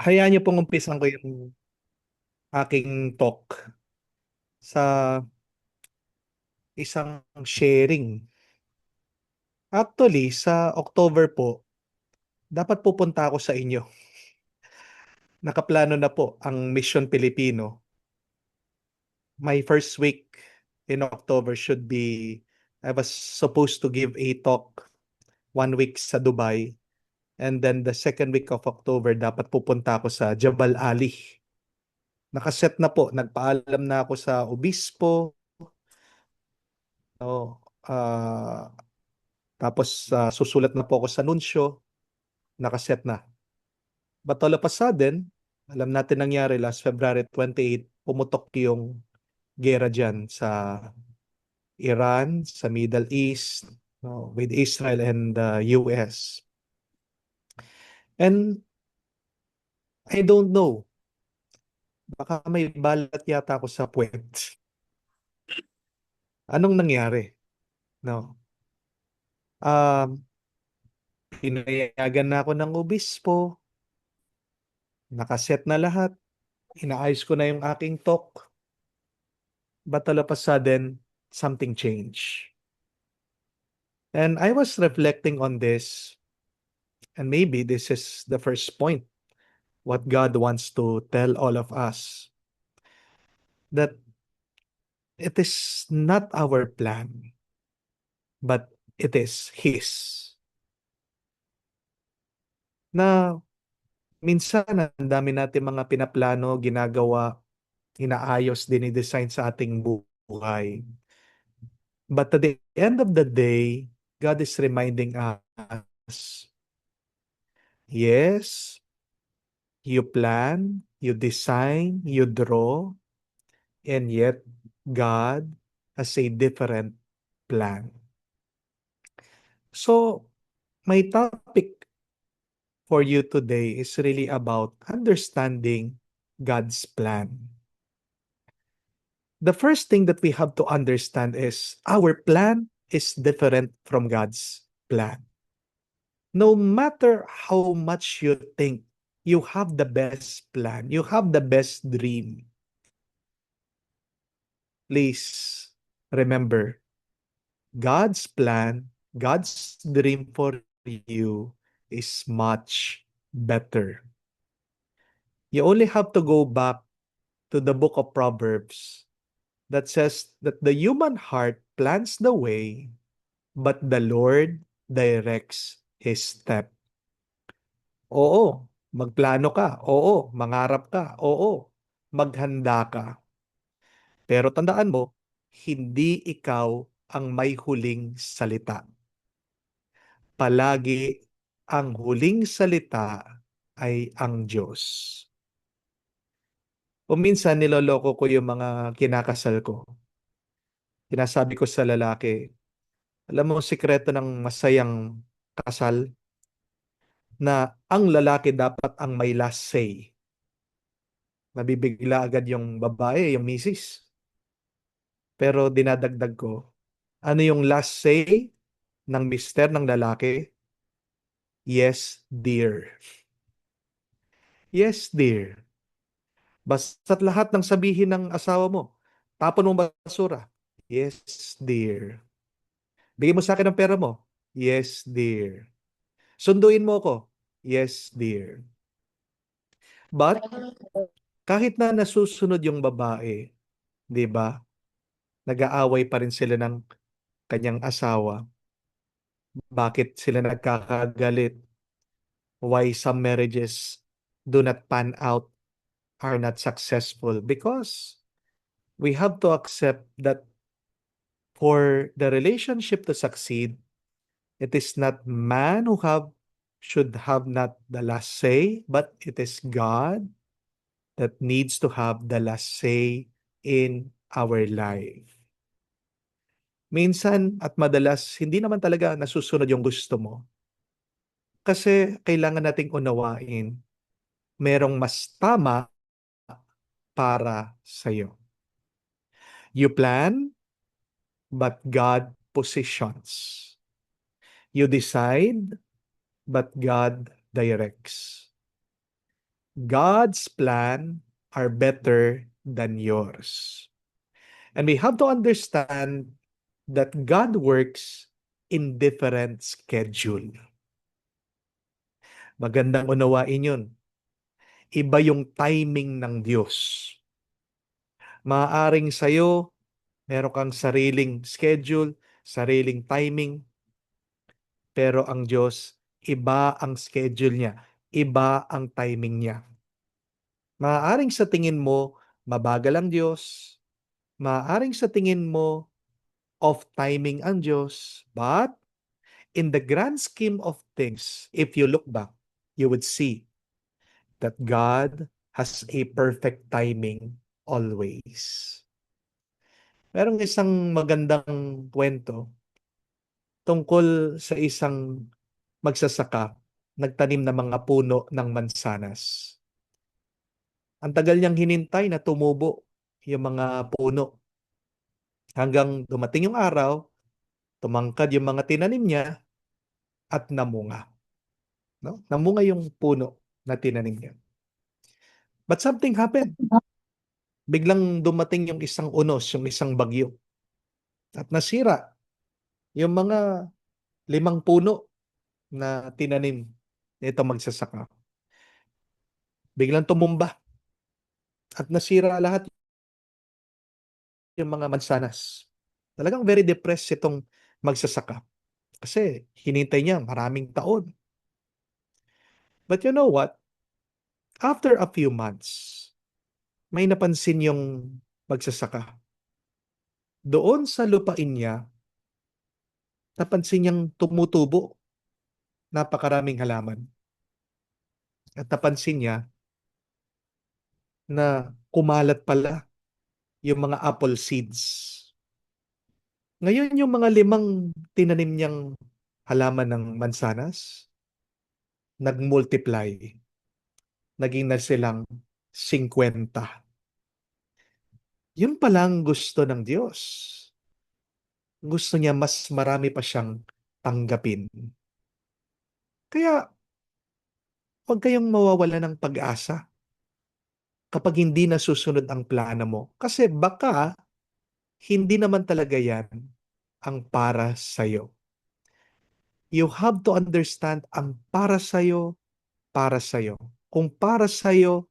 Hayaan niyo pong umpisan ko yung aking talk sa isang sharing. Actually, sa October po, dapat pupunta ako sa inyo. Nakaplano na po ang Mission Pilipino. My first week in October should be, I was supposed to give a talk 1 week sa Dubai. And then the second week of October, dapat pupunta ako sa Jabal Ali. Nakaset na po, nagpaalam na ako sa obispo. No, tapos susulat na po ako sa nunsyo, nakaset na. But all of a sudden, alam natin nangyari last February 28, pumutok yung gera dyan sa Iran, sa Middle East, no, with Israel and the US. And I don't know, baka may balat yata ako sa puwet. Anong nangyari? No. Um, Pinayagan na ako ng obispo, nakaset na lahat, inaayos ko na yung aking talk. But all of a sudden, something changed. And I was reflecting on this, and maybe this is the first point, what God wants to tell all of us, that it is not our plan, but it is His. Na minsan, ang dami natin mga pinaplano, ginagawa, inaayos, dinidesign sa ating buhay. But at the end of the day, God is reminding us, yes, you plan, you design, you draw, and yet God has a different plan. So, my topic for you today is really about understanding God's plan. The first thing that we have to understand is our plan is different from God's plan. No matter how much you think you have the best plan, you have the best dream, please remember, God's plan, God's dream for you is much better. You only have to go back to the book of Proverbs that says that the human heart plans the way, but the Lord directs his step. Oo, magplano ka. Oo, mangarap ka. Oo, maghanda ka. Pero tandaan mo, hindi ikaw ang may huling salita. Palagi ang huling salita ay ang Diyos. O minsan niloloko ko yung mga kinakasal ko. Sinasabi ko sa lalaki, alam mo ang sikreto ng masayang kasal? Na ang lalaki dapat ang may last say. Nabibigla agad yung babae, yung misis. Pero dinadagdag ko, ano yung last say ng mister ng lalaki? Yes, dear. Yes, dear. Basta't lahat ng sabihin ng asawa mo, tapon mo basura. Yes, dear. Bigay mo sa akin ang pera mo. Yes, dear. Sunduin mo ko. Yes, dear. But kahit na nasusunod yung babae, 'di ba? Nag-aaway pa rin sila ng kanyang asawa. Bakit sila nagkakagalit? Why some marriages do not pan out, are not successful? Because we have to accept that for the relationship to succeed, it is not man who should have not the last say, but it is God that needs to have the last say in our life. Minsan at madalas, hindi naman talaga nasusunod yung gusto mo. Kasi kailangan nating unawain, merong mas tama para sa'yo. You plan, but God positions. You decide, but God directs. God's plan are better than yours. And we have to understand that God works in different schedule. Magandang unawain yun. Iba yung timing ng Diyos. Maaaring sa'yo, meron kang sariling schedule, sariling timing, pero ang Diyos, iba ang schedule niya, iba ang timing niya. Maaaring sa tingin mo, mabagal ang Diyos, maaaring sa tingin mo, off timing ang Diyos, but in the grand scheme of things, if you look back, you would see that God has a perfect timing always. Merong isang magandang kwento tungkol sa isang magsasaka nagtanim ng mga puno ng mansanas. Ang tagal niyang hinintay na tumubo yung mga puno hanggang dumating yung araw, tumangkad yung mga tinanim niya at namunga. No? Namunga yung puno na tinanim niya. But something happened. Biglang dumating yung isang unos, yung isang bagyo. At nasira yung mga 5 puno na tinanim nito magsasaka. Biglang tumumba at nasira lahat yung mga mansanas. Talagang very depressed itong magsasaka. Kasi hinintay niya maraming taon. But you know what? After a few months, may napansin yung magsasaka. Doon sa lupain niya, napansin niyang tumutubo napakaraming halaman. At napansin niya na kumalat pala yung mga apple seeds. Ngayon yung mga 5 tinanim niyang halaman ng mansanas, nag-multiply. Naging na silang 50. Yun palang gusto ng Diyos. Gusto niya mas marami pa siyang tanggapin. Kaya huwag kayong mawawala ng pag-asa kapag hindi nasusunod ang plano mo. Kasi baka hindi naman talaga yan ang para sa'yo. You have to understand ang para sa'yo, para sa'yo. Kung para sa'yo,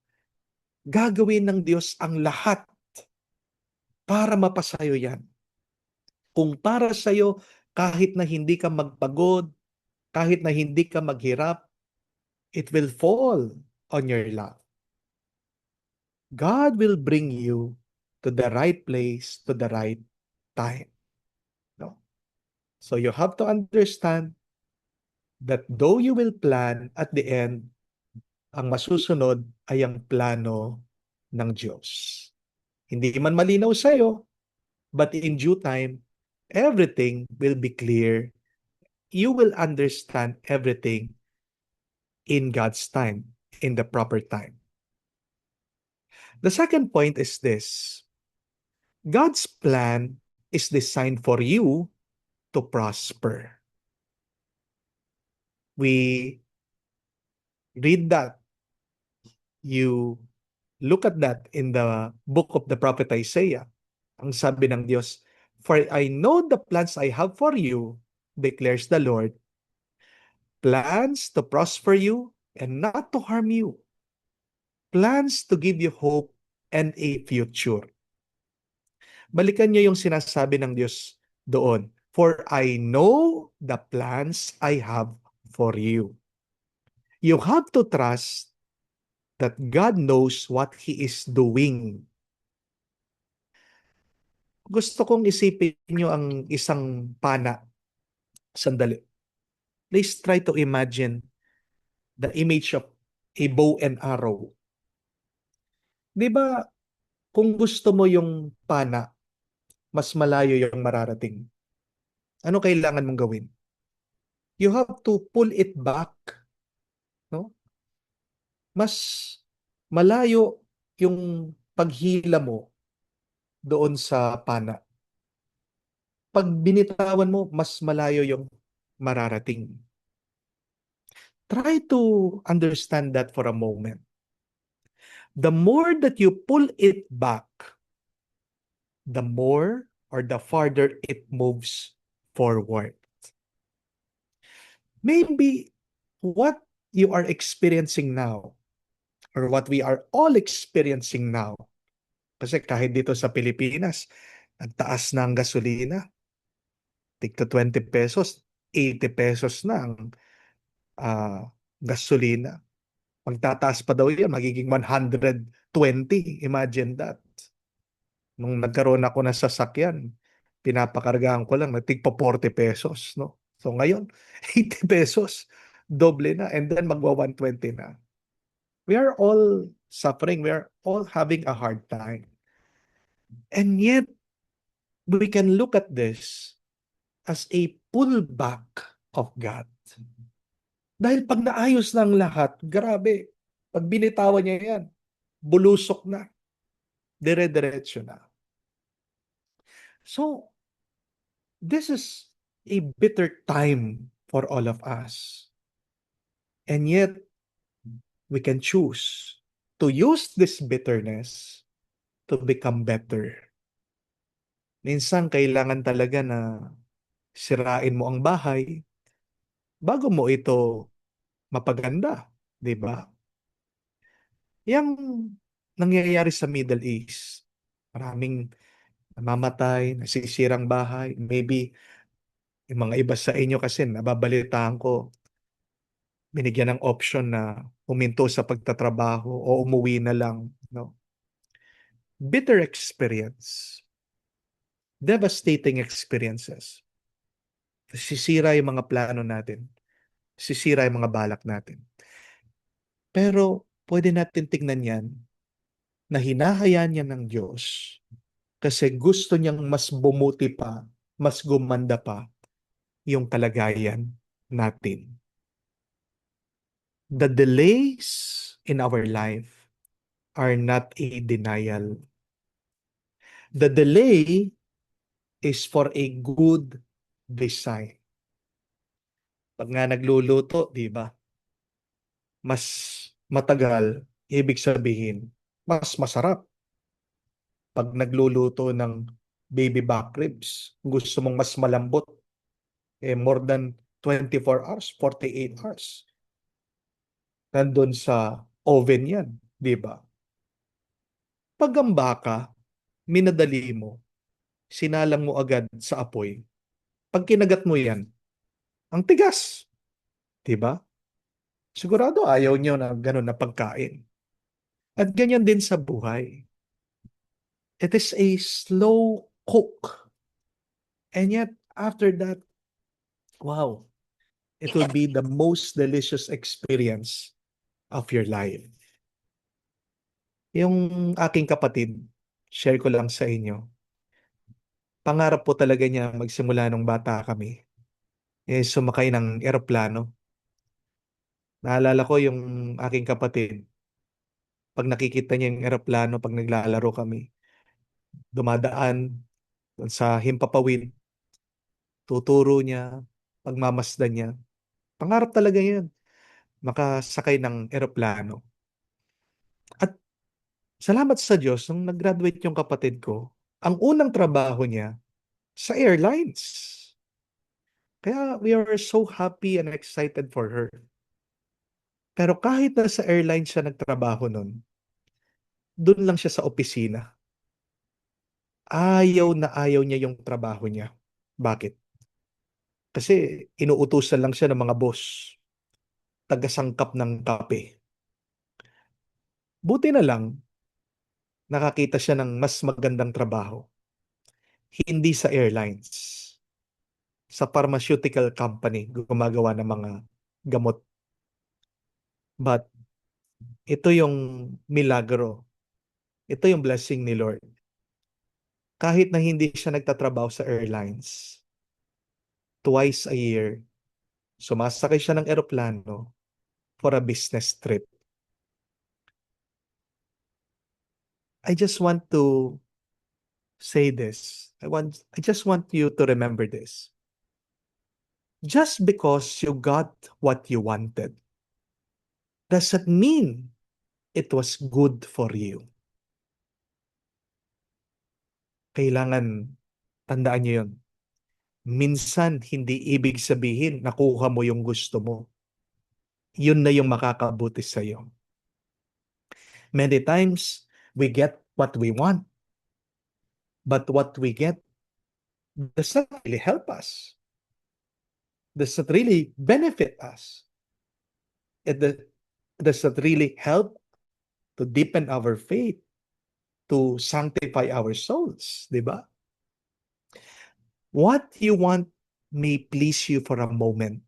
gagawin ng Diyos ang lahat para mapasayo yan. Kung para sa'yo, kahit na hindi ka magpagod, kahit na hindi ka maghirap, it will fall on your lap. God will bring you to the right place, to the right time. No? So you have to understand that though you will plan, at the end, ang masusunod ay ang plano ng Diyos. Hindi man malinaw sa'yo, but in due time, everything will be clear. You will understand everything in God's time, in the proper time. The second point is this: God's plan is designed for you to prosper. We read that. You look at that in the book of the prophet Isaiah. Ang sabi ng Diyos, "For I know the plans I have for you, declares the Lord, plans to prosper you and not to harm you, plans to give you hope and a future." Balikan niyo yung sinasabi ng Diyos doon. For I know the plans I have for you. You have to trust that God knows what He is doing. Gusto kong isipin niyo ang isang pana. Sandali. Please try to imagine the image of a bow and arrow. Di ba, kung gusto mo yung pana, mas malayo yung mararating. Ano kailangan mong gawin? You have to pull it back, no? Mas malayo yung paghila mo doon sa pana. Pag binitawan mo, mas malayo yung mararating. Try to understand that for a moment. The more that you pull it back, the more or the farther it moves forward. Maybe what you are experiencing now, or what we are all experiencing now, kasi kahit dito sa Pilipinas, nagtaas na ang gasolina, tigto 20 pesos, 80 pesos na ang gasolina. Magtataas pa daw yan, magiging 120. Imagine that. Nung nagkaroon ako ng sasakyan, pinapakargahan ko lang, tigpa 40 pesos. No? So ngayon, 80 pesos, doble na, and then magwa 120 na. We are all suffering. We are all having a hard time. And yet, we can look at this as a pullback of God. Dahil pag naayos ng lahat, grabe, pag binitawan niya yan, bulusok na, dire-diretso na. So, this is a bitter time for all of us. And yet, we can choose to use this bitterness to become better. Minsan, kailangan talaga na sirain mo ang bahay bago mo ito mapaganda, di ba? Yang nangyayari sa Middle East, maraming namamatay, nasisirang bahay. Maybe yung mga iba sa inyo kasi nababalitaan ko, binigyan ng option na huminto sa pagtatrabaho o umuwi na lang. No? Bitter experience, devastating experiences. Sisira yung mga plano natin. Sisira yung mga balak natin. Pero pwede natin tingnan yan na hinahayaan niya ng Diyos kasi gusto niyang mas bumuti pa, mas gumanda pa yung kalagayan natin. The delays in our life are not a denial. The delay is for a good design. Pag nga nagluluto, di ba? Mas matagal, ibig sabihin, mas masarap. Pag nagluluto ng baby back ribs, gusto mong mas malambot, more than 24 hours, 48 hours. Nandun sa oven yan, di ba? Pag ang baka, minadali mo, sinalang mo agad sa apoy, pag kinagat mo yan, ang tigas, di ba? Sigurado ayaw niyo na ganun na pagkain. At ganyan din sa buhay. It is a slow cook. And yet, after that, wow, it will be the most delicious experience of your life. Yung aking kapatid, share ko lang sa inyo. Pangarap po talaga niya magsimula nung bata kami. Sumakay ng eroplano. Naalala ko yung aking kapatid, pag nakikita niya yung eroplano, pag naglalaro kami, dumadaan sa himpapawid, tuturo niya, pagmamasdan niya. Pangarap talaga yan, makasakay ng eroplano. At salamat sa Diyos, nung nag-graduate yung kapatid ko, ang unang trabaho niya sa airlines. Kaya we are so happy and excited for her. Pero kahit na sa airlines siya nagtrabaho nun, doon lang siya sa opisina. Ayaw na ayaw niya yung trabaho niya. Bakit? Kasi inuutusan lang siya ng mga boss, tagasangkap ng kape. Buti na lang, nakakita siya ng mas magandang trabaho. Hindi sa airlines. Sa pharmaceutical company, gumagawa ng mga gamot. But ito yung milagro. Ito yung blessing ni Lord. Kahit na hindi siya nagtatrabaho sa airlines, twice a year, sumasakay siya ng eroplano for a business trip. I just want to say this. I just want you to remember this. Just because you got what you wanted doesn't mean it was good for you. Kailangan tandaan niyo yun. Minsan, hindi ibig sabihin nakuha mo yung gusto mo. Yun na yung makakabuti sa'yo. Many times, we get what we want, but what we get does not really help us, does not really benefit us. Does not really help to deepen our faith, to sanctify our souls, di ba? What you want may please you for a moment,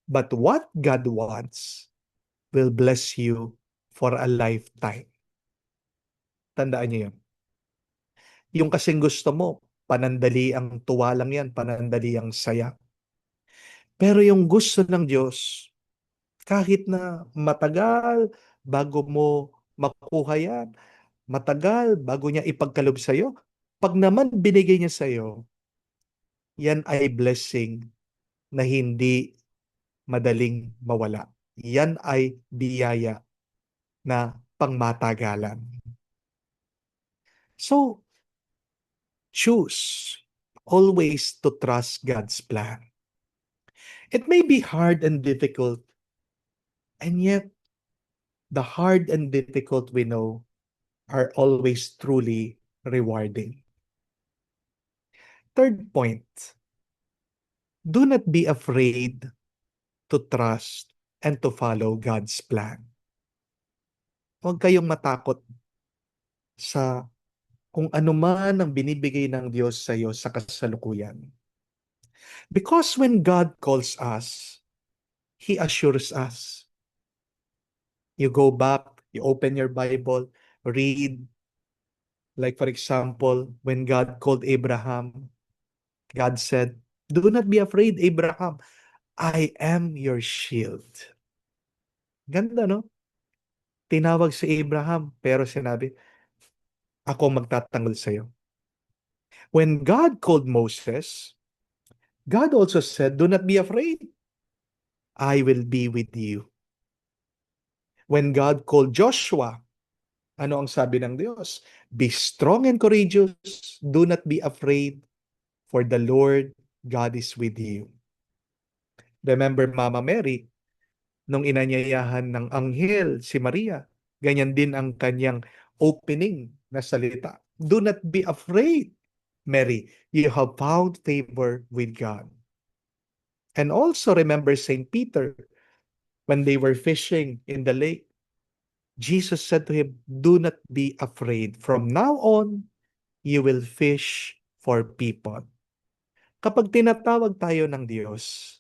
but what God wants will bless you for a lifetime. Tandaan niyo yun. Yung kasing gusto mo, panandali ang tuwa lang yan, panandali ang saya. Pero yung gusto ng Diyos, kahit na matagal bago mo makuha yan, matagal bago niya ipagkalob sa'yo, pag naman binigay niya sa'yo, yan ay blessing na hindi madaling mawala. Yan ay biyaya na pangmatagalan. So, choose always to trust God's plan. It may be hard and difficult, and yet the hard and difficult we know are always truly rewarding. Third point, do not be afraid to trust and to follow God's plan. Huwag kayong matakot sa kung ano man ang binibigay ng Diyos sa iyo sa kasalukuyan. Because when God calls us, He assures us. You go back, you open your Bible, read. Like for example, when God called Abraham, God said, "Do not be afraid, Abraham. I am your shield." Ganda, no? Tinawag si Abraham, pero sinabi, ako magtatanggol sa iyo. When God called Moses, God also said, "Do not be afraid. I will be with you." When God called Joshua, ano ang sabi ng Diyos? Be strong and courageous. Do not be afraid, for the Lord God is with you. Remember Mama Mary, nung inanyayahan ng anghel si Maria, ganyan din ang kanyang opening na salita. Do not be afraid, Mary. You have found favor with God. And also remember Saint Peter, when they were fishing in the lake, Jesus said to him, "Do not be afraid. From now on, you will fish for people." Kapag tinatawag tayo ng Diyos,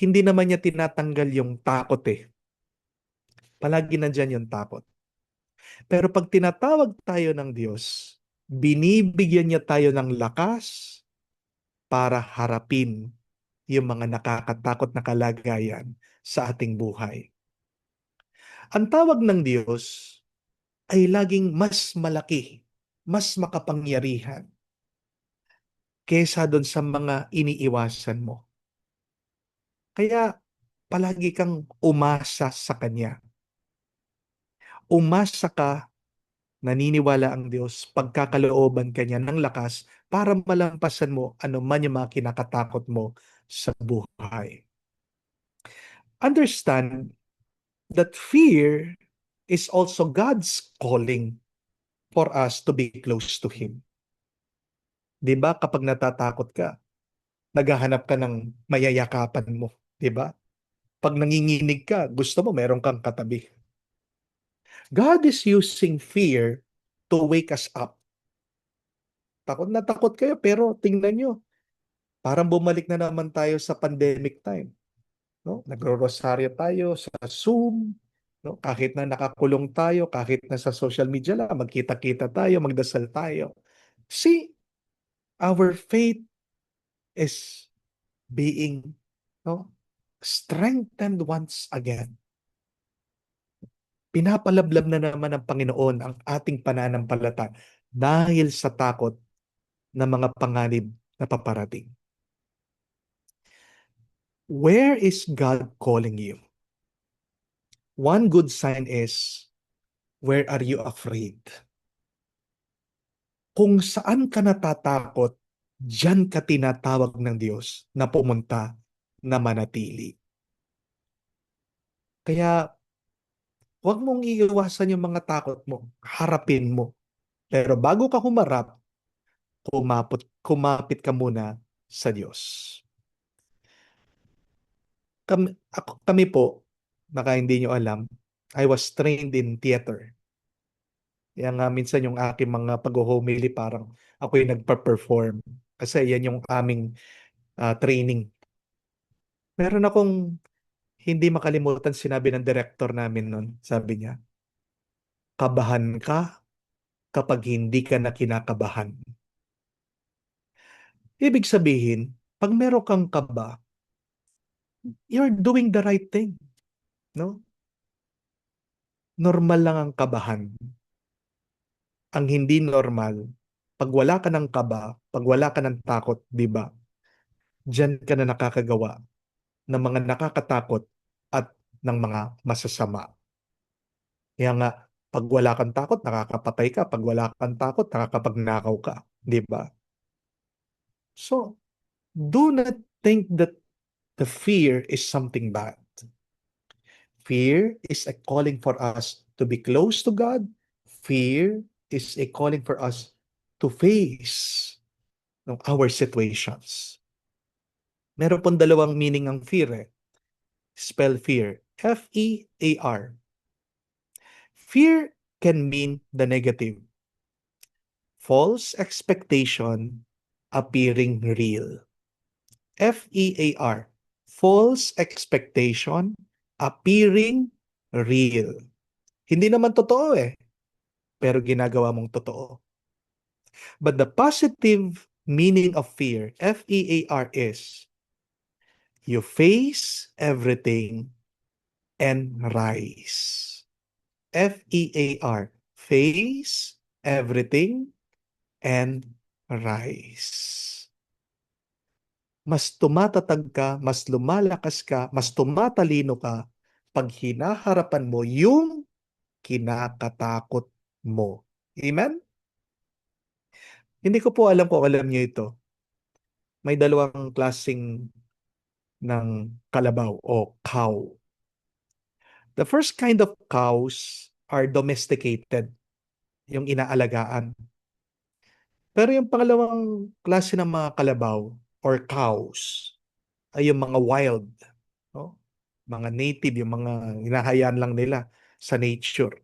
hindi naman niya tinatanggal yung takot eh. Palagi nandyan yung takot. Pero pag tinatawag tayo ng Diyos, binibigyan niya tayo ng lakas para harapin yung mga nakakatakot na kalagayan sa ating buhay. Ang tawag ng Diyos ay laging mas malaki, mas makapangyarihan kesa doon sa mga iniiwasan mo. Kaya palagi kang umasa sa Kanya. Umasa ka, naniniwala ang Diyos, pagkakalooban Kanya ng lakas para malampasan mo ano man yung mga kinakatakot mo sa buhay. Understand that fear is also God's calling for us to be close to Him. 'Di ba kapag natatakot ka, naghahanap ka ng mayayakapan mo, 'di ba? Pag nanginginig ka, gusto mo meron kang katabi. God is using fear to wake us up. Takot na takot kayo, pero tingnan nyo, parang bumalik na naman tayo sa pandemic time. No? Nagro-rosaryo tayo sa Zoom, no? Kahit na nakakulong tayo, kahit na sa social media lang, magkita-kita tayo, magdasal tayo. See, our faith is being, no, strengthened once again. Pinapalablab na naman ng Panginoon ang ating pananampalataya dahil sa takot ng mga panganib na paparating. Where is God calling you? One good sign is, where are you afraid? Kung saan ka natatakot, diyan ka tinatawag ng Diyos na pumunta, na manatili. Kaya huwag mong iiwasan yung mga takot mo. Harapin mo. Pero bago ka humarap, kumapit ka muna sa Diyos. Kami po, baka hindi nyo alam, I was trained in theater. Kaya nga minsan yung aking mga pag-homily parang ako yung nagpa-perform. Kasi yan yung aming training. Meron akong hindi makalimutan sinabi ng director namin nun. Sabi niya, kabahan ka kapag hindi ka na kinakabahan. Ibig sabihin, pag meron kang kaba, you're doing the right thing. No? Normal lang ang kabahan. Ang hindi normal, pag wala ka ng kaba, pag wala ka ng takot, di ba? Diyan ka na nakakagawa ng mga nakakatakot at ng mga masasama. Kaya nga, pag wala kang takot, nakakapatay ka. Pag wala kang takot, nakakapagnakaw ka. Di ba? So, do not think that the fear is something bad. Fear is a calling for us to be close to God. Fear is a calling for us to face our situations. Meron pong dalawang meaning ang fear eh. Spell fear. F-E-A-R. Fear can mean the negative. False expectation appearing real. F-E-A-R. False expectation appearing real. Hindi naman totoo eh, pero ginagawa mong totoo. But the positive meaning of fear, F-E-A-R, is you face everything and rise. F-E-A-R. Face everything and rise. Mas tumatatag ka, mas lumalakas ka, mas tumatalino ka pag hinaharapan mo yung kinakatakot mo. Amen? Hindi ko po alam kung alam niyo ito. May dalawang klaseng ng kalabaw o cow. The first kind of cows are domesticated, yung inaalagaan. Pero yung pangalawang klase ng mga kalabaw or cows ay yung mga wild, no? Mga native, yung mga hinahayaan lang nila sa nature.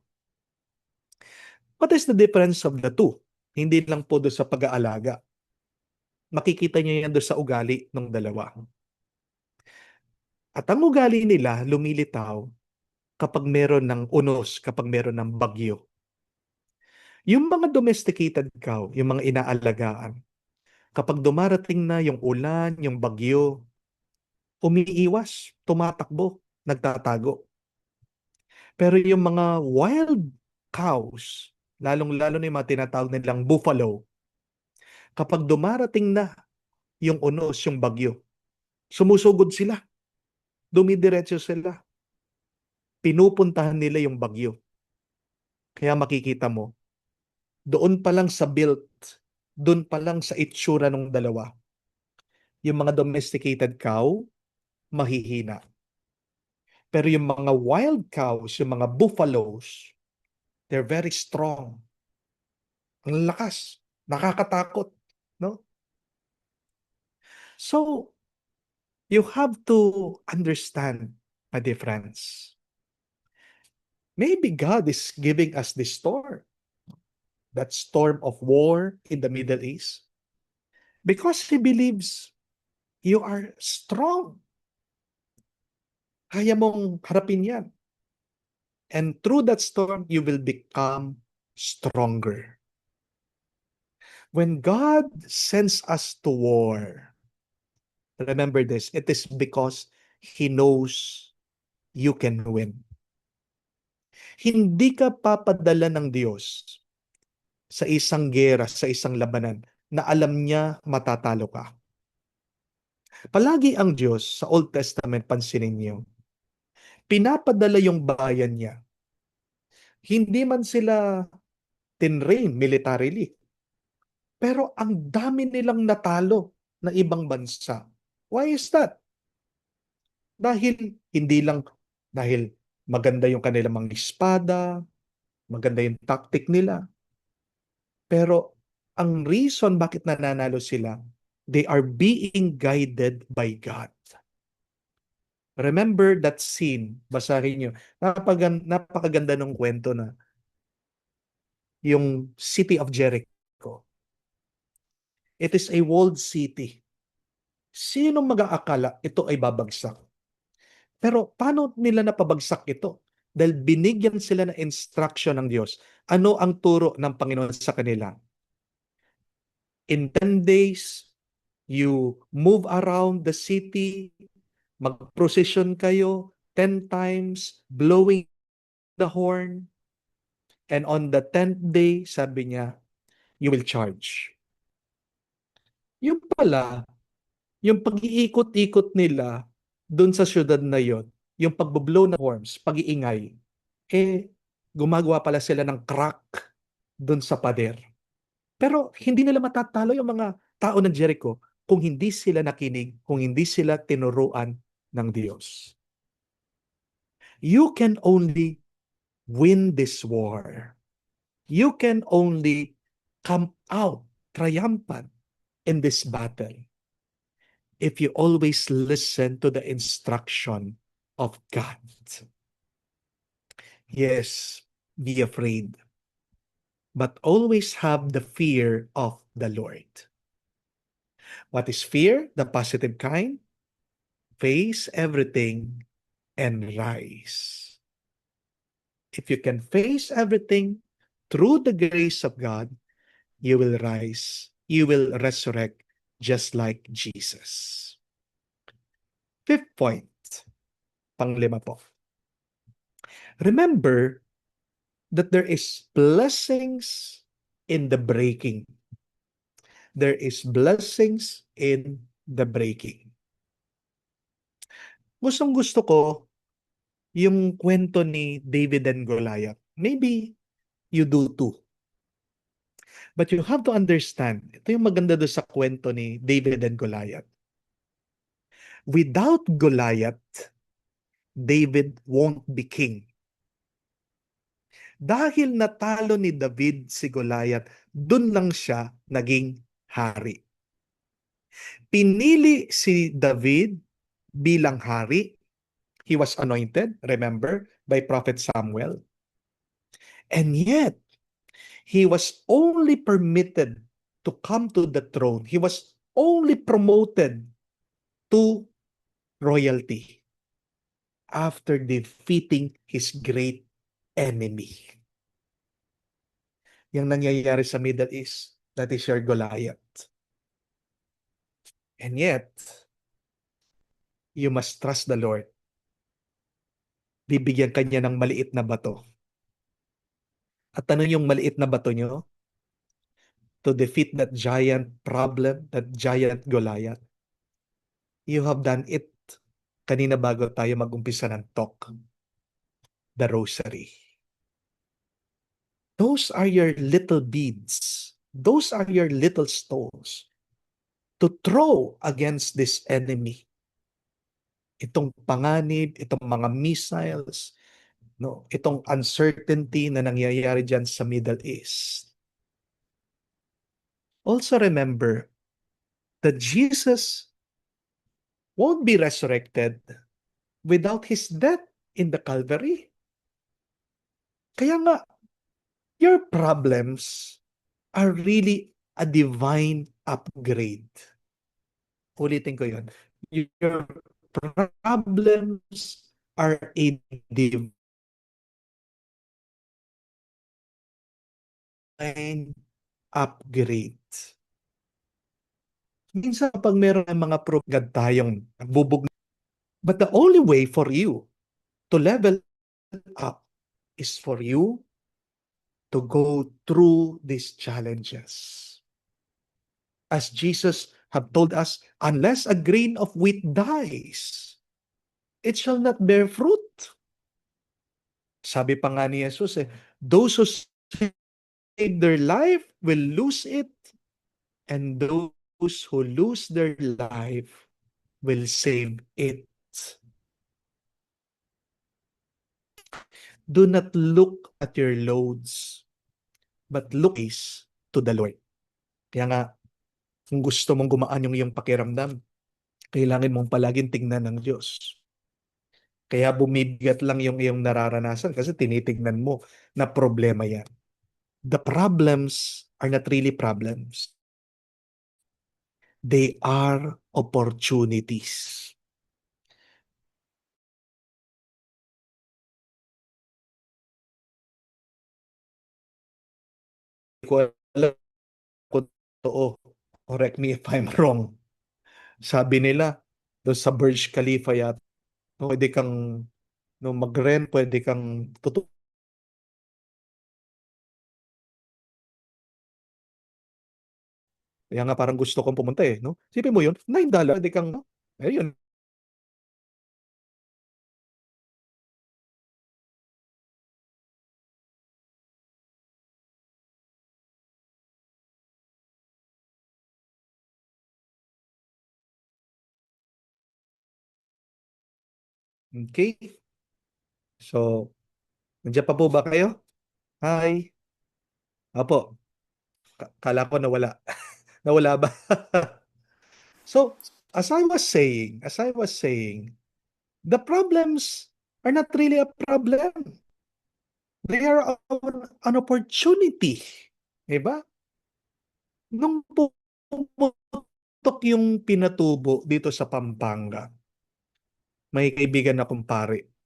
What is the difference of the two? Hindi lang po doon sa pag-aalaga. Makikita niyo yan doon sa ugali ng dalawa. At ang ugali nila lumilitaw kapag meron ng unos, kapag meron ng bagyo. Yung mga domesticated cow, yung mga inaalagaan, kapag dumarating na yung ulan, yung bagyo, umiiwas, tumatakbo, nagtatago. Pero yung mga wild cows, lalong-lalo na yung mga tinatawag nilang buffalo, kapag dumarating na yung unos, yung bagyo, sumusugod sila, dumidiretso sila, pinupuntahan nila yung bagyo. Kaya makikita mo, doon pa lang sa built, doon pa lang sa itsura ng dalawa, yung mga domesticated cow, mahihina. Pero yung mga wild cows, yung mga buffaloes, they're very strong. Ang lakas, nakakatakot, no? So, you have to understand, my dear friends. Maybe God is giving us this storm, that storm of war in the Middle East, because He believes you are strong. Kaya mong harapin yan. And through that storm, you will become stronger. When God sends us to war, remember this, it is because He knows you can win. Hindi ka papadala ng Diyos sa isang gera, sa isang labanan na alam niya matatalo ka. Palagi ang Diyos sa Old Testament, pansinin niyo, pinapadala yung bayan niya. Hindi man sila tinrain militarily, pero ang dami nilang natalo na ibang bansa. Why is that? Dahil maganda yung kanilang mga espada, maganda yung tactic nila, pero ang reason bakit nananalo sila, they are being guided by God. Remember that scene, basahin nyo. Napakaganda ng kwento na yung city of Jericho. It is a walled city. Sino mag-aakala ito ay babagsak? Pero paano nila napabagsak ito? Dahil binigyan sila ng instruction ng Diyos. Ano ang turo ng Panginoon sa kanila? In 10 days, you move around the city, mag-procession kayo 10 times, blowing the horn, and on the 10th day, sabi niya, you will charge. Yung pala, yung pag-iikot-ikot nila doon sa syudad na yon, yung pag-blow ng horns, pag-iingay, gumagawa pala sila ng crack doon sa pader. Pero hindi nila matatalo yung mga tao ng Jericho kung hindi sila nakinig, kung hindi sila tinuruan ng Diyos. You can only win this war. You can only come out triumphant in this battle if you always listen to the instruction of God. Yes, be afraid, but always have the fear of the Lord. What is fear? The positive kind. Face everything and rise. If you can face everything through the grace of God, you will rise. You will resurrect just like Jesus. Fifth point, panglima po. Remember that there is blessings in the breaking. There is blessings in the breaking. Gustong gusto ko yung kwento ni David and Goliath. Maybe you do too. But you have to understand, ito yung maganda doon sa kwento ni David and Goliath. Without Goliath, David won't be king. Dahil natalo ni David si Goliath, dun lang siya naging hari. Pinili si David bilang hari. He was anointed, remember, by Prophet Samuel. And yet, he was only permitted to come to the throne. He was only promoted to royalty after defeating his great enemy. Yung nangyayari sa Middle East, that is your Goliath. And yet, you must trust the Lord. Bibigyan kanya ng maliit na bato. At ano yung maliit na bato nyo? To defeat that giant problem, that giant Goliath. You have done it kanina bago tayo mag-umpisa ng talk. The rosary. Those are your little beads. Those are your little stones to throw against this enemy. Itong panganib, itong mga missiles, no, itong uncertainty na nangyayari dyan sa Middle East. Also remember that Jesus won't be resurrected without his death in the Calvary. Kaya nga, your problems are really a divine upgrade. Ulitin ko yun. Your problems are a divine upgrade. Minsan pag meron ng mga problem tayong bubog, but the only way for you to level up is for you to go through these challenges. As Jesus have told us, unless a grain of wheat dies, it shall not bear fruit. Sabi pa nga ni Jesus those who save their life will lose it, and those who lose their life will save it. Do not look at your loads, but look is to the Lord. Kaya nga, kung gusto mong gumaan yung iyong pakiramdam, kailangan mong palaging tingnan ng Diyos. Kaya bumibigat lang yung iyong nararanasan kasi tinitignan mo na problema yan. The problems are not really problems. They are opportunities. Hindi ko alam kung totoo. Correct me if I'm wrong. Sabi nila, doon sa Burj Khalifa yata, no, pwede kang no, mag-rent, pwede kang totoo. Kaya nga parang gusto kong pumunta no? Sipin mo yun, $9, pwede kang, ayun, okay? So, nandiyan pa po ba kayo? Hi. Apo, kala ko nawala. Nawala ba? So, as I was saying, the problems are not really a problem. They are an opportunity. Diba? Nung pumutok yung pinatubo dito sa Pampanga, may kaibigan akong pare.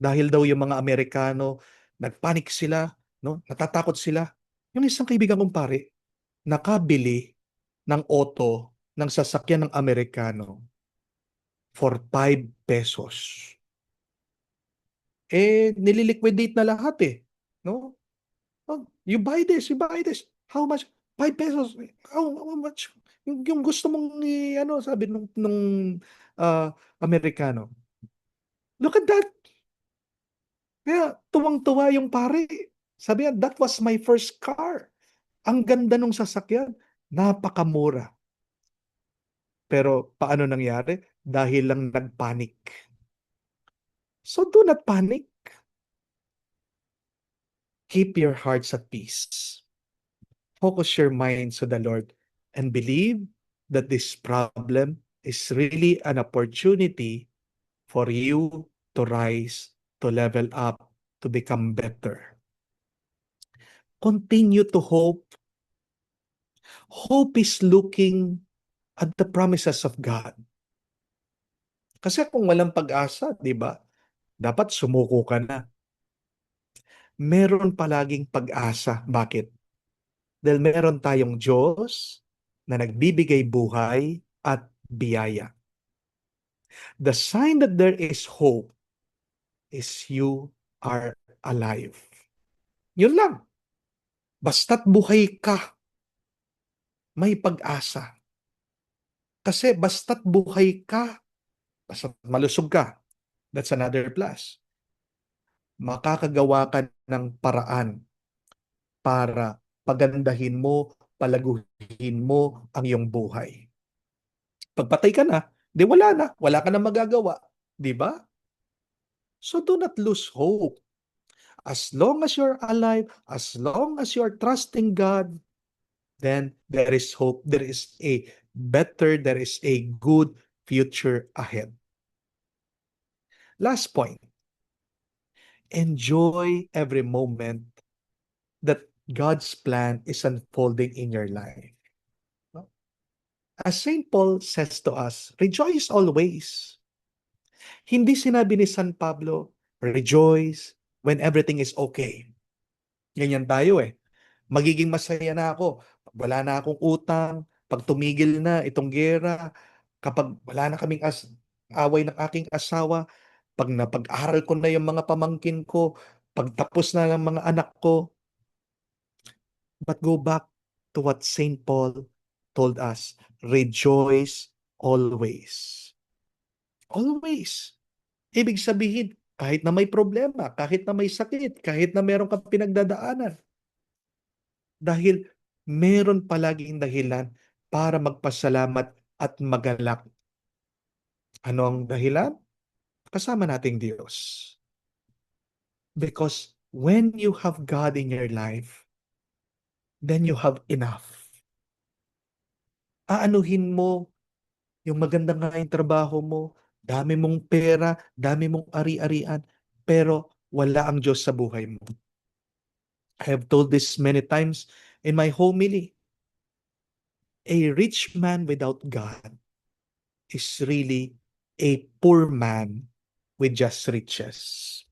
Dahil daw yung mga Amerikano, nagpanik sila, no? Natatakot sila. Yung isang kaibigan kong pare, nakabili ng auto ng sasakyan ng Amerikano for ₱5. Nililiquidate na lahat no? Oh, you buy this. How much? ₱5. How much? Yung gusto mong ano, sabi nung ah, Amerikano. Look at that. Kaya tuwang-tuwa yung pare. Sabi niya, that was my first car. Ang ganda nung sasakyan. Napakamura. Pero paano nangyari? Dahil lang nagpanic. So do not panic. Keep your hearts at peace. Focus your minds to the Lord and believe that this problem is really an opportunity for you to rise, to level up, to become better. Continue to hope. Hope is looking at the promises of God. Kasi kung walang pag-asa, di ba? Dapat sumuko ka na. Meron palaging pag-asa. Bakit? Dahil meron tayong Diyos na nagbibigay buhay at biyaya. The sign that there is hope is you are alive. Yun lang. Basta't buhay ka, may pag-asa. Kasi basta't buhay ka, basta't malusog ka, that's another plus. Makakagawa ka ng paraan para pagandahin mo, palaguhin mo ang iyong buhay. Pagpatay ka na, di wala na. Wala ka na magagawa. Di ba? So do not lose hope. As long as you're alive, as long as you're trusting God, then there is hope. There is a better, there is a good future ahead. Last point, enjoy every moment that God's plan is unfolding in your life. As St. Paul says to us, rejoice always. Hindi sinabi ni San Pablo, rejoice when everything is okay. Ganyan tayo magiging masaya na ako. Pag wala na akong utang, pag tumigil na itong gera, kapag wala na kaming away ng aking asawa, pag napag-aral ko na yung mga pamangkin ko, pag tapos na ng mga anak ko. But go back to what St. Paul told us, rejoice always. Always. Ibig sabihin, Kahit na may problema, kahit na may sakit, kahit na meron kang pinagdadaanan. Dahil meron palaging dahilan para magpasalamat at magalak. Ano ang dahilan? Kasama nating Diyos. Because when you have God in your life, then you have enough. Aanuhin mo yung maganda nga yung trabaho mo, dami mong pera, dami mong ari-arian, pero wala ang Diyos sa buhay mo. I have told this many times in my homily. A rich man without God is really a poor man with just riches.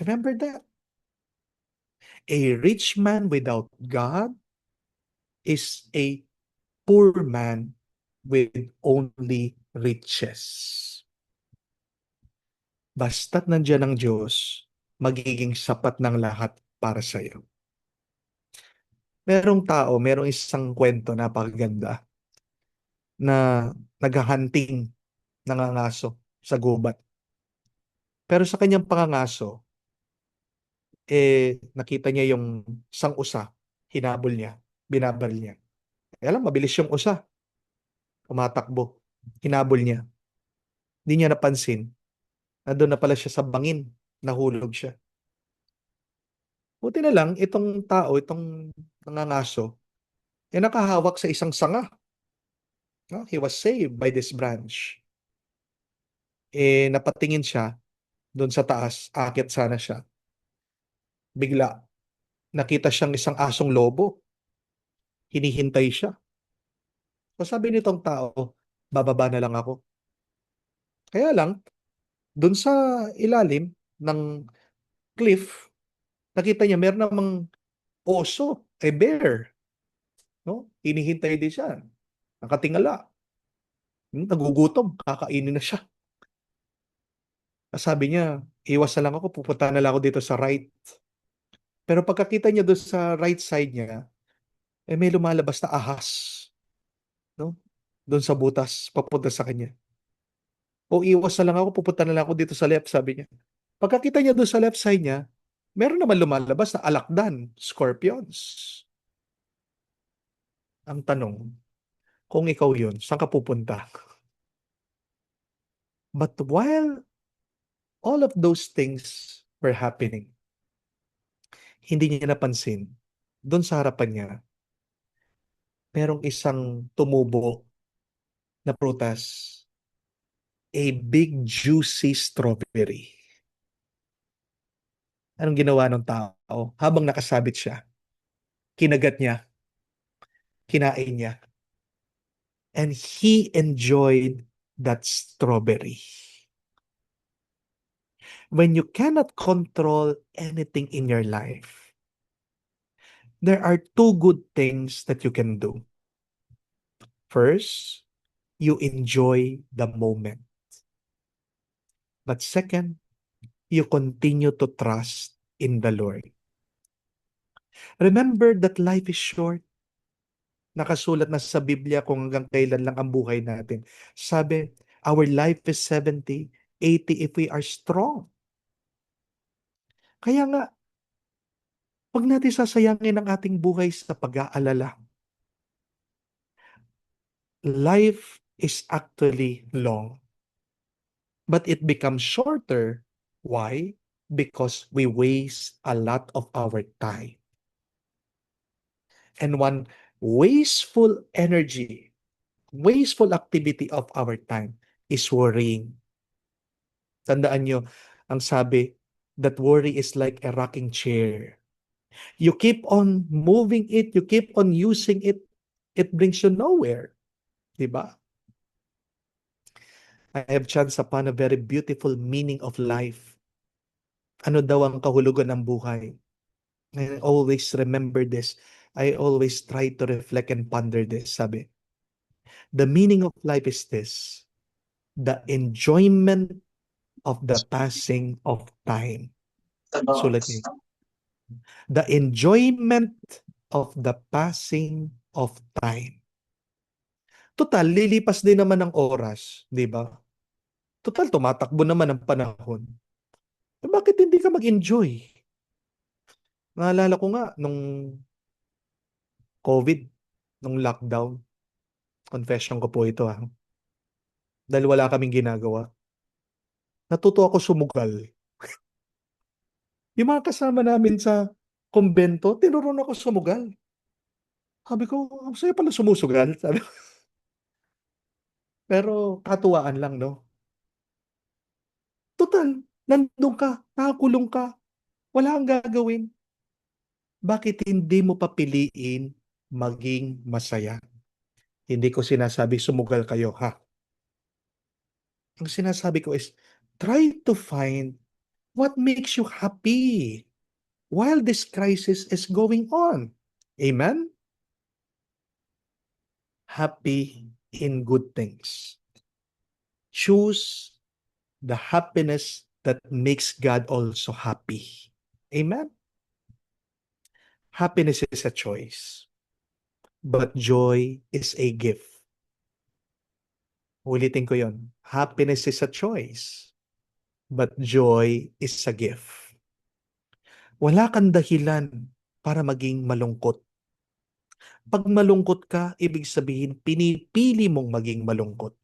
Remember that. A rich man without God is a poor man with only riches. Basta't nandiyan ang Diyos, magiging sapat ng lahat para sa iyo. Merong isang kwento napakaganda na naghahunting, nangangaso sa gubat. Pero sa kanyang pangangaso, nakita niya yung sang-usa, hinabol niya, binabaril niya. Kaya lang, mabilis yung usa, tumatakbo, hinabol niya. Hindi niya napansin na doon na pala siya sa bangin, nahulog siya. Buti na lang, itong tao, itong nangangaso, nakahawak sa isang sanga. No? He was saved by this branch. Napatingin siya doon sa taas, aakyat sana siya. Bigla, nakita siyang isang asong lobo. Hinihintay siya. So sabi nitong tao, bababa na lang ako. Kaya lang, doon sa ilalim ng cliff, nakita niya meron namang oso, bear. No? Hinihintay din siya. Nakatingala. Nagugutom, kakainin na siya. Sabi niya, iwas na lang ako, pupunta na lang ako dito sa right. Pero pagkakita niya doon sa right side niya, may lumalabas na ahas. No? Doon sa butas, papunta sa kanya. O iwas na lang ako, pupunta na lang ako dito sa left, sabi niya. Pagkakita niya doon sa left side niya, meron naman lumalabas na alakdan, scorpions. Ang tanong, kung ikaw yun, saan ka pupunta? But while all of those things were happening, hindi niya napansin, doon sa harapan niya, merong isang tumubo na prutas, a big juicy strawberry. Anong ginawa ng tao? Habang nakasabit siya, kinagat niya, kinain niya, and he enjoyed that strawberry. When you cannot control anything in your life, there are two good things that you can do. First, you enjoy the moment. But second, you continue to trust in the Lord. Remember that life is short. Nakasulat na sa Biblia kung hanggang kailan lang ang buhay natin. Sabi, our life is 70, 80 if we are strong. Kaya nga, wag natin sasayangin ang ating buhay sa pag-aalala. Life is actually long, but it becomes shorter. Why? Because we waste a lot of our time. And one wasteful energy, wasteful activity of our time is worrying. Tandaan nyo, ang sabi, that worry is like a rocking chair. You keep on moving it, you keep on using it, it brings you nowhere. Diba? I have chanced upon a very beautiful meaning of life. Ano daw ang kahulugan ng buhay? I always remember this. I always try to reflect and ponder this. Sabi, the meaning of life is this: the enjoyment of the passing of time. Sulat niyo. The enjoyment of the passing of time. Total, lilipas din naman ng oras, di ba? Total, tumatakbo naman ang panahon. Bakit hindi ka mag-enjoy? Naalala ko nga, nung COVID, nung lockdown, confession ko po ito dahil wala kaming ginagawa, natuto ako sumugal. Yung mga kasama namin sa kumbento, tinuruan ako sumugal. Sabi ko, ang saya pala sumusugal. Sabi ko, pero katuwaan lang, no? Total, nandun ka, nakakulong ka, wala kang gagawin. Bakit hindi mo papiliin maging masaya? Hindi ko sinasabi sumugal kayo, ha? Ang sinasabi ko is, try to find what makes you happy while this crisis is going on. Amen? Happy in good things. Choose the happiness that makes God also happy. Amen? Happiness is a choice, but joy is a gift. Ulitin ko yon. Happiness is a choice, but joy is a gift. Wala kang dahilan para maging malungkot. Pag malungkot ka, ibig sabihin, pinipili mong maging malungkot.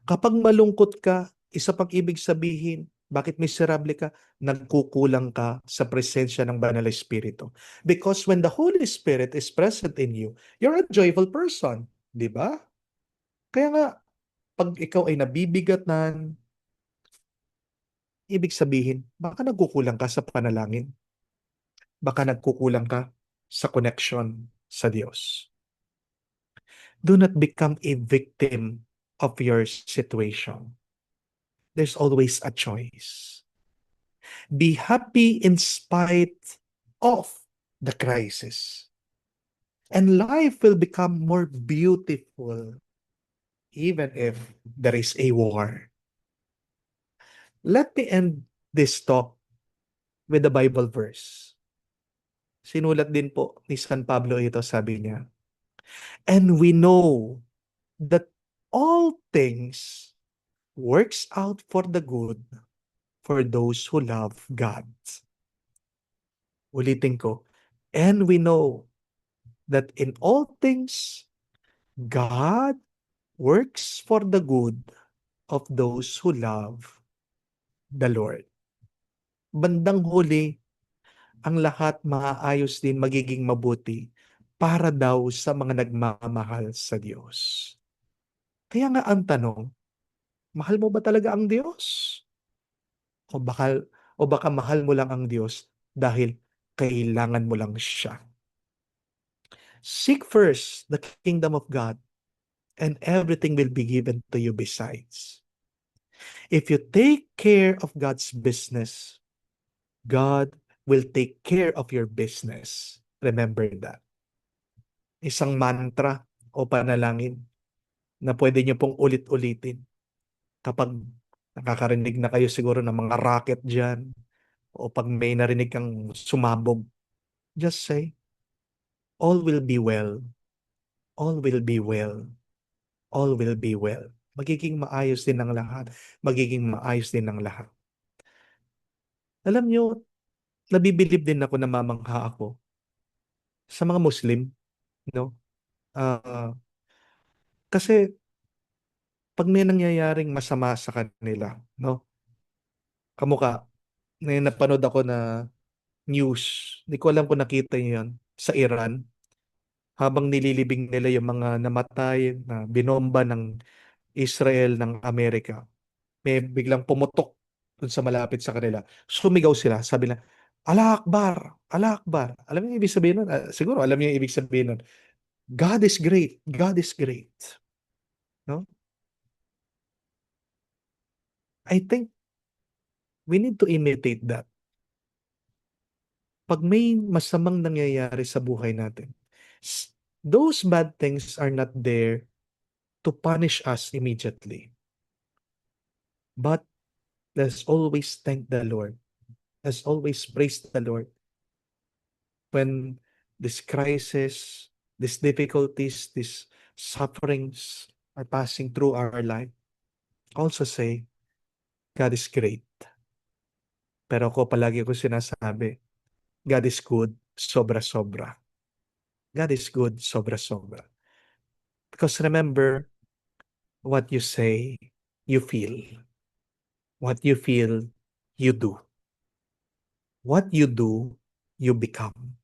Kapag malungkot ka, isa pang ibig sabihin, bakit miserable ka? Nagkukulang ka sa presensya ng Banal na Espiritu. Because when the Holy Spirit is present in you, you're a joyful person. Di ba? Kaya nga, pag ikaw ay nabibigatan, ibig sabihin, baka nagkukulang ka sa panalangin. Baka nagkukulang ka sa connection sa Diyos. Do not become a victim of your situation. There's always a choice. Be happy in spite of the crisis. And life will become more beautiful even if there is a war. Let me end this talk with a Bible verse. Sinulat din po ni San Pablo ito, sabi niya, and we know that all things works out for the good for those who love God. Ulitin ko, and we know that in all things God works for the good of those who love the Lord. Bandang huli, ang lahat maaayos din, magiging mabuti para daw sa mga nagmamahal sa Diyos. Kaya nga ang tanong, mahal mo ba talaga ang Diyos? O baka mahal mo lang ang Diyos dahil kailangan mo lang siya. Seek first the kingdom of God and everything will be given to you besides. If you take care of God's business, God will take care of your business. Remember that. Isang mantra o panalangin na pwede niyo pong ulit-ulitin kapag nakakarinig na kayo siguro ng mga racket dyan o pag may narinig kang sumabog. Just say, all will be well. All will be well. All will be well. Magiging maayos din ang lahat. Magiging maayos din ang lahat. Alam nyo, nabibilib din ako, namamangha ako sa mga Muslim, no? Ah, kasi pag may nangyayaring masama sa kanila, no? Kamukha, may napanood ako na news. Hindi ko alam kung nakita niyo yun. Sa Iran, habang nililibing nila yung mga namatay na binomba ng Israel ng Amerika, may biglang pumutok dun sa malapit sa kanila. Sumigaw sila, sabi na, Allah Akbar! Allah Akbar! Alam niyo yung ibig sabihin nun? Siguro alam niyo yung ibig sabihin nun. God is great. God is great. No? I think we need to imitate that. Pag may masamang nangyayari sa buhay natin, those bad things are not there to punish us immediately. But let's always thank the Lord. Let's always praise the Lord when this crisis, these difficulties, these sufferings are passing through our life. Also say, God is great. Pero ako palagi ko sinasabi, God is good, sobra-sobra. God is good, sobra-sobra. Because remember, what you say, you feel. What you feel, you do. What you do, you become.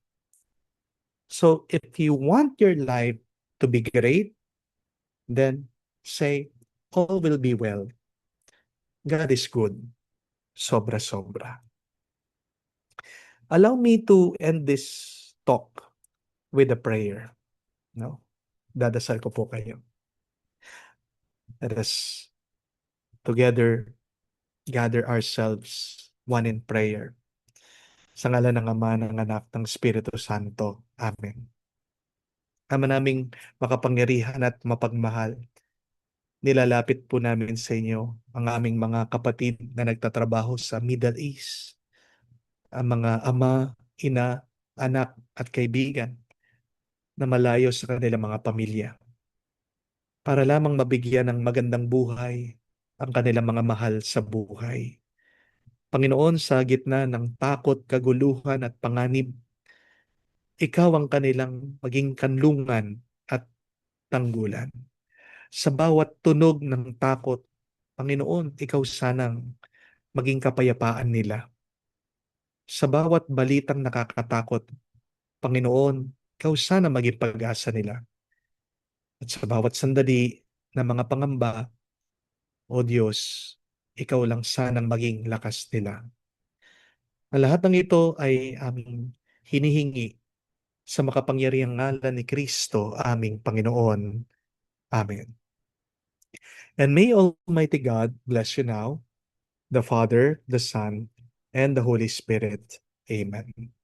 So if you want your life to be great, then say, all will be well. God is good, sobra-sobra. Allow me to end this talk with a prayer. No? Dadasal ko po kayo. Let us together gather ourselves one in prayer. Sa ngalan ng Ama, ng Anak, ng Espiritu Santo. Amen. Ama naming makapangyarihan at mapagmahal, nilalapit po namin sa inyo ang aming mga kapatid na nagtatrabaho sa Middle East, ang mga ama, ina, anak at kaibigan na malayo sa kanilang mga pamilya para lamang mabigyan ng magandang buhay ang kanilang mga mahal sa buhay. Panginoon, sa gitna ng takot, kaguluhan at panganib, ikaw ang kanilang maging kanlungan at tanggulan. Sa bawat tunog ng takot, Panginoon, ikaw sanang maging kapayapaan nila. Sa bawat balitang nakakatakot, Panginoon, ikaw sana maging pag-asa nila. At sa bawat sandali na mga pangamba, O Diyos, ikaw lang sanang maging lakas nila. Ang lahat ng ito ay aming hinihingi sa makapangyarihang ngalan ni Kristo, aming Panginoon. Amen. And may Almighty God bless you now, the Father, the Son, and the Holy Spirit. Amen.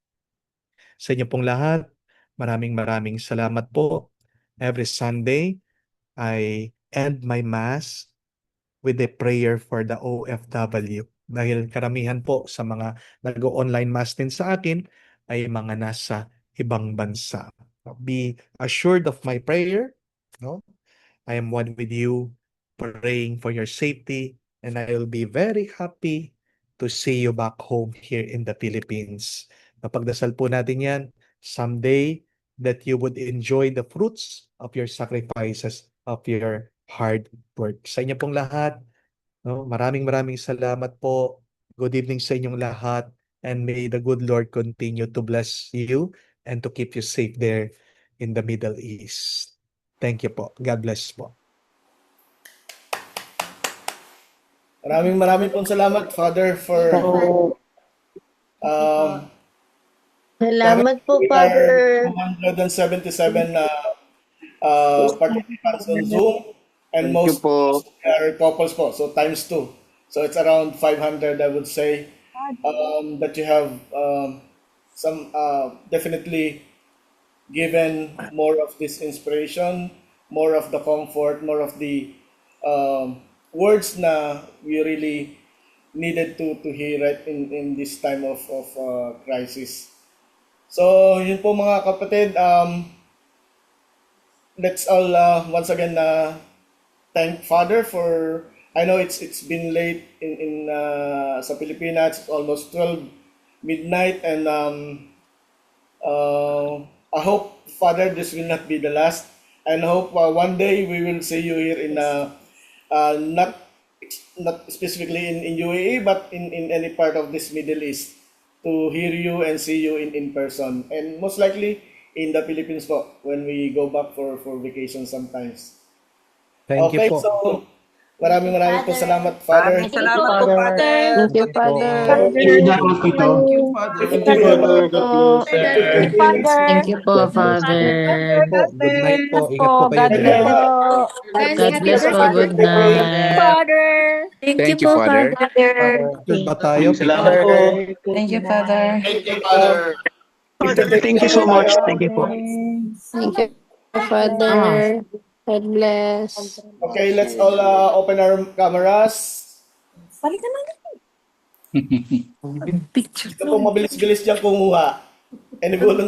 Sa inyo pong lahat, maraming salamat po. Every Sunday, I end my Mass with a prayer for the OFW. Dahil karamihan po sa mga nag-online Mass din sa akin ay mga nasa ibang bansa. Be assured of my prayer. No? I am one with you, praying for your safety, and I will be very happy to see you back home here in the Philippines. Napagdasal po natin yan, someday that you would enjoy the fruits of your sacrifices, of your hard work. Sa inyo pong lahat, no, maraming salamat po. Good evening sa inyong lahat, and may the good Lord continue to bless you and to keep you safe there in the Middle East. Thank you po. God bless po. Maraming pong salamat, Father, for Salamat po, with Father. our 277 participants on Zoom, and Thank you most po. are couples po, so times 2. So it's around 500, I would say, that you have some definitely given more of this inspiration, more of the comfort, more of the words na we really needed to hear right in this time of crisis. So, yun po mga kapatid, let's all once again thank Father for, I know it's been late in sa Pilipinas, it's almost 12 midnight, and I hope, Father, this will not be the last, and I hope one day we will see you here in not specifically in UAE, but in any part of this Middle East, to hear you and see you in person, and most likely in the Philippines po when we go back for vacation sometimes. Thank you Okay, po. so maraming po salamat, Father. Maraming salamat po, Father. Thank you, Father. Thank you, Father. Thank you, Father. God bless. Thank you, Father. Thank you po, God bless Father. po. Good night po. Ingat po kayo God dyan. bless po. God bless po. Good night. Father. Thank you, Father. Good ba tayo? Salamat po. Thank you, Father. Thank you, Father. Thank you so much. Thank you po. Thank you, Father. God bless. Okay, let's all open our cameras. Balikan na. Ito pong mabilis-bilis dyan kumuha. And